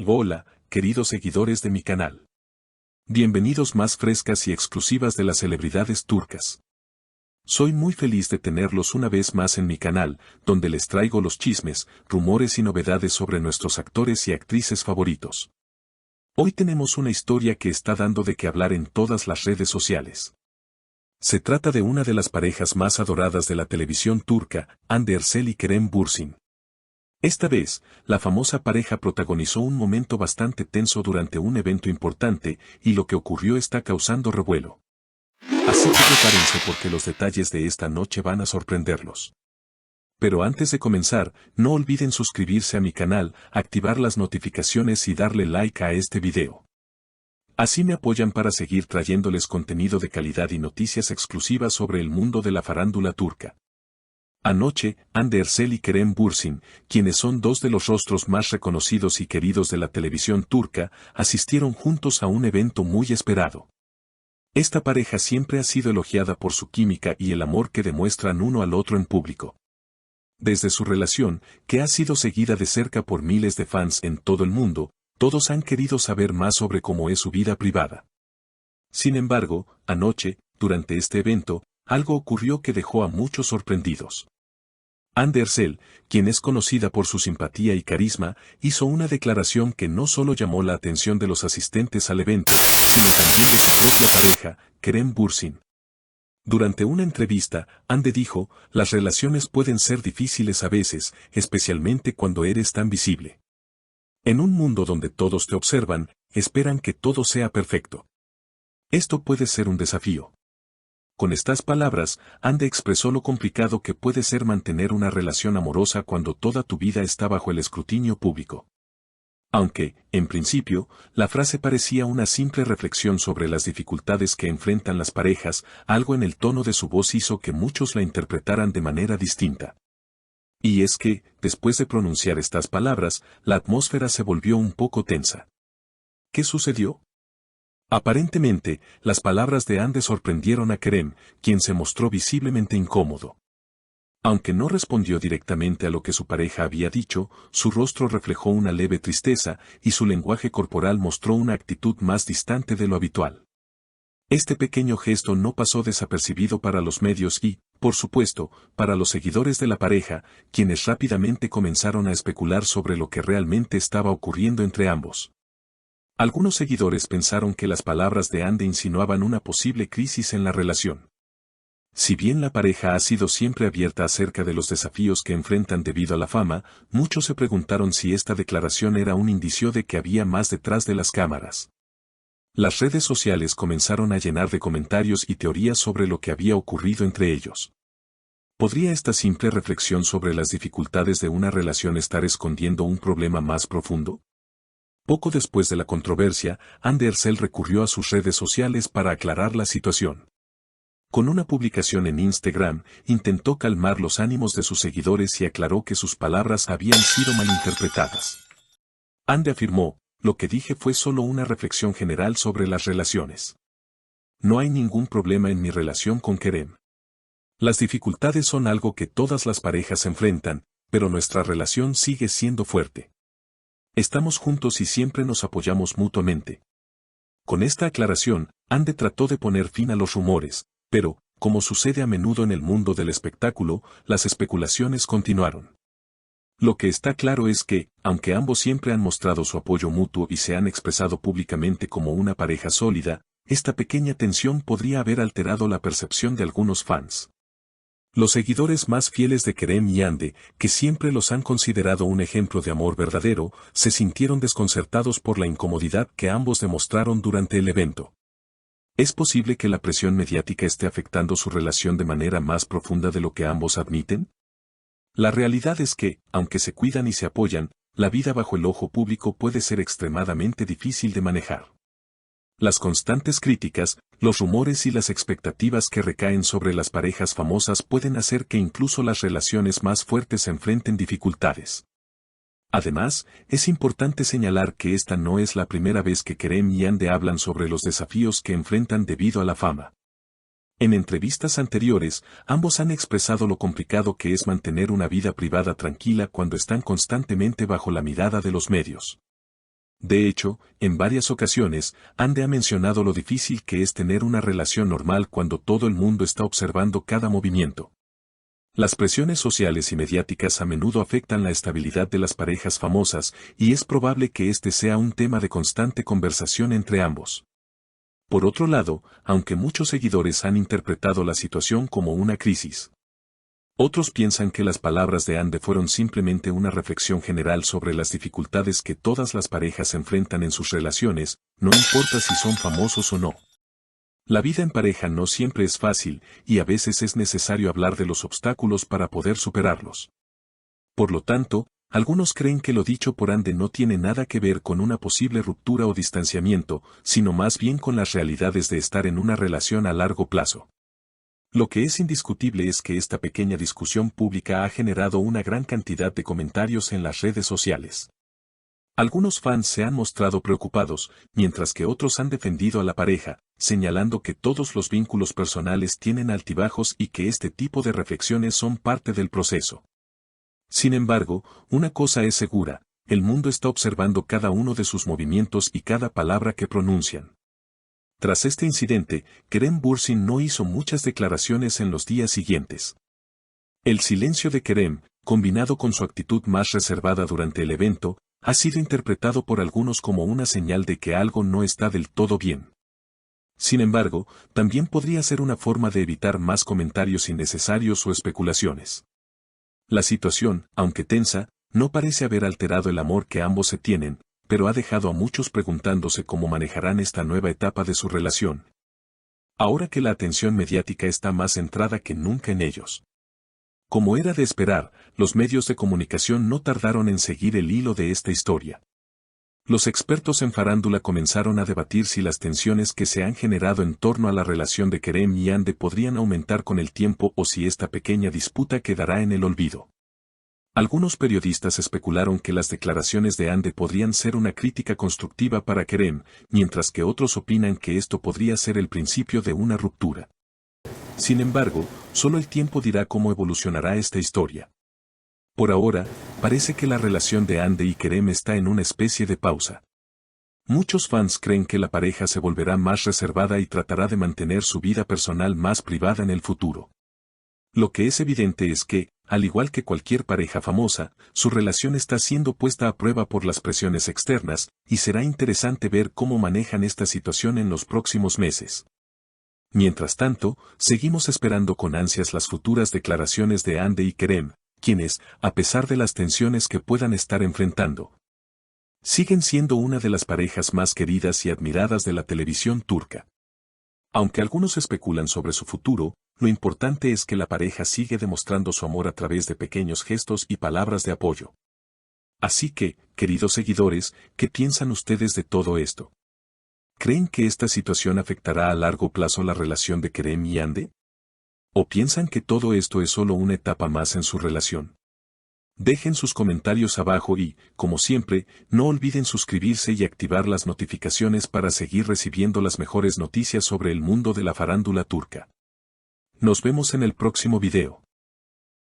Hola, queridos seguidores de mi canal. Bienvenidos más frescas y exclusivas de las celebridades turcas. Soy muy feliz de tenerlos una vez más en mi canal, donde les traigo los chismes, rumores y novedades sobre nuestros actores y actrices favoritos. Hoy tenemos una historia que está dando de qué hablar en todas las redes sociales. Se trata de una de las parejas más adoradas de la televisión turca, Hande Erçel y Kerem Bürsin. Esta vez, la famosa pareja protagonizó un momento bastante tenso durante un evento importante, y lo que ocurrió está causando revuelo. Así que prepárense porque los detalles de esta noche van a sorprenderlos. Pero antes de comenzar, no olviden suscribirse a mi canal, activar las notificaciones y darle like a este video. Así me apoyan para seguir trayéndoles contenido de calidad y noticias exclusivas sobre el mundo de la farándula turca. Anoche, Hande Erçel y Kerem Bürsin, quienes son dos de los rostros más reconocidos y queridos de la televisión turca, asistieron juntos a un evento muy esperado. Esta pareja siempre ha sido elogiada por su química y el amor que demuestran uno al otro en público. Desde su relación, que ha sido seguida de cerca por miles de fans en todo el mundo, todos han querido saber más sobre cómo es su vida privada. Sin embargo, anoche, durante este evento, algo ocurrió que dejó a muchos sorprendidos. Hande Erçel, quien es conocida por su simpatía y carisma, hizo una declaración que no solo llamó la atención de los asistentes al evento, sino también de su propia pareja, Kerem Bürsin. Durante una entrevista, Hande dijo, las relaciones pueden ser difíciles a veces, especialmente cuando eres tan visible. En un mundo donde todos te observan, esperan que todo sea perfecto. Esto puede ser un desafío. Con estas palabras, Hande expresó lo complicado que puede ser mantener una relación amorosa cuando toda tu vida está bajo el escrutinio público. Aunque, en principio, la frase parecía una simple reflexión sobre las dificultades que enfrentan las parejas, algo en el tono de su voz hizo que muchos la interpretaran de manera distinta. Y es que, después de pronunciar estas palabras, la atmósfera se volvió un poco tensa. ¿Qué sucedió? Aparentemente, las palabras de Hande sorprendieron a Kerem, quien se mostró visiblemente incómodo. Aunque no respondió directamente a lo que su pareja había dicho, su rostro reflejó una leve tristeza y su lenguaje corporal mostró una actitud más distante de lo habitual. Este pequeño gesto no pasó desapercibido para los medios y, por supuesto, para los seguidores de la pareja, quienes rápidamente comenzaron a especular sobre lo que realmente estaba ocurriendo entre ambos. Algunos seguidores pensaron que las palabras de Hande insinuaban una posible crisis en la relación. Si bien la pareja ha sido siempre abierta acerca de los desafíos que enfrentan debido a la fama, muchos se preguntaron si esta declaración era un indicio de que había más detrás de las cámaras. Las redes sociales comenzaron a llenar de comentarios y teorías sobre lo que había ocurrido entre ellos. ¿Podría esta simple reflexión sobre las dificultades de una relación estar escondiendo un problema más profundo? Poco después de la controversia, Hande Erçel recurrió a sus redes sociales para aclarar la situación. Con una publicación en Instagram, intentó calmar los ánimos de sus seguidores y aclaró que sus palabras habían sido malinterpretadas. Hande afirmó, lo que dije fue solo una reflexión general sobre las relaciones. No hay ningún problema en mi relación con Kerem. Las dificultades son algo que todas las parejas enfrentan, pero nuestra relación sigue siendo fuerte. Estamos juntos y siempre nos apoyamos mutuamente. Con esta aclaración, Hande trató de poner fin a los rumores, pero, como sucede a menudo en el mundo del espectáculo, las especulaciones continuaron. Lo que está claro es que, aunque ambos siempre han mostrado su apoyo mutuo y se han expresado públicamente como una pareja sólida, esta pequeña tensión podría haber alterado la percepción de algunos fans. Los seguidores más fieles de Kerem y Hande, que siempre los han considerado un ejemplo de amor verdadero, se sintieron desconcertados por la incomodidad que ambos demostraron durante el evento. ¿Es posible que la presión mediática esté afectando su relación de manera más profunda de lo que ambos admiten? La realidad es que, aunque se cuidan y se apoyan, la vida bajo el ojo público puede ser extremadamente difícil de manejar. Las constantes críticas, los rumores y las expectativas que recaen sobre las parejas famosas pueden hacer que incluso las relaciones más fuertes enfrenten dificultades. Además, es importante señalar que esta no es la primera vez que Kerem y Hande hablan sobre los desafíos que enfrentan debido a la fama. En entrevistas anteriores, ambos han expresado lo complicado que es mantener una vida privada tranquila cuando están constantemente bajo la mirada de los medios. De hecho, en varias ocasiones, Hande ha mencionado lo difícil que es tener una relación normal cuando todo el mundo está observando cada movimiento. Las presiones sociales y mediáticas a menudo afectan la estabilidad de las parejas famosas, y es probable que este sea un tema de constante conversación entre ambos. Por otro lado, aunque muchos seguidores han interpretado la situación como una crisis, otros piensan que las palabras de Hande fueron simplemente una reflexión general sobre las dificultades que todas las parejas enfrentan en sus relaciones, no importa si son famosos o no. La vida en pareja no siempre es fácil, y a veces es necesario hablar de los obstáculos para poder superarlos. Por lo tanto, algunos creen que lo dicho por Hande no tiene nada que ver con una posible ruptura o distanciamiento, sino más bien con las realidades de estar en una relación a largo plazo. Lo que es indiscutible es que esta pequeña discusión pública ha generado una gran cantidad de comentarios en las redes sociales. Algunos fans se han mostrado preocupados, mientras que otros han defendido a la pareja, señalando que todos los vínculos personales tienen altibajos y que este tipo de reflexiones son parte del proceso. Sin embargo, una cosa es segura, el mundo está observando cada uno de sus movimientos y cada palabra que pronuncian. Tras este incidente, Kerem Bürsin no hizo muchas declaraciones en los días siguientes. El silencio de Kerem, combinado con su actitud más reservada durante el evento, ha sido interpretado por algunos como una señal de que algo no está del todo bien. Sin embargo, también podría ser una forma de evitar más comentarios innecesarios o especulaciones. La situación, aunque tensa, no parece haber alterado el amor que ambos se tienen, pero ha dejado a muchos preguntándose cómo manejarán esta nueva etapa de su relación. Ahora que la atención mediática está más centrada que nunca en ellos. Como era de esperar, los medios de comunicación no tardaron en seguir el hilo de esta historia. Los expertos en farándula comenzaron a debatir si las tensiones que se han generado en torno a la relación de Kerem y Hande podrían aumentar con el tiempo o si esta pequeña disputa quedará en el olvido. Algunos periodistas especularon que las declaraciones de Hande podrían ser una crítica constructiva para Kerem, mientras que otros opinan que esto podría ser el principio de una ruptura. Sin embargo, solo el tiempo dirá cómo evolucionará esta historia. Por ahora, parece que la relación de Hande y Kerem está en una especie de pausa. Muchos fans creen que la pareja se volverá más reservada y tratará de mantener su vida personal más privada en el futuro. Lo que es evidente es que, al igual que cualquier pareja famosa, su relación está siendo puesta a prueba por las presiones externas, y será interesante ver cómo manejan esta situación en los próximos meses. Mientras tanto, seguimos esperando con ansias las futuras declaraciones de Hande y Kerem, quienes, a pesar de las tensiones que puedan estar enfrentando, siguen siendo una de las parejas más queridas y admiradas de la televisión turca. Aunque algunos especulan sobre su futuro, lo importante es que la pareja sigue demostrando su amor a través de pequeños gestos y palabras de apoyo. Así que, queridos seguidores, ¿qué piensan ustedes de todo esto? ¿Creen que esta situación afectará a largo plazo la relación de Kerem y Hande? ¿O piensan que todo esto es solo una etapa más en su relación? Dejen sus comentarios abajo y, como siempre, no olviden suscribirse y activar las notificaciones para seguir recibiendo las mejores noticias sobre el mundo de la farándula turca. Nos vemos en el próximo video.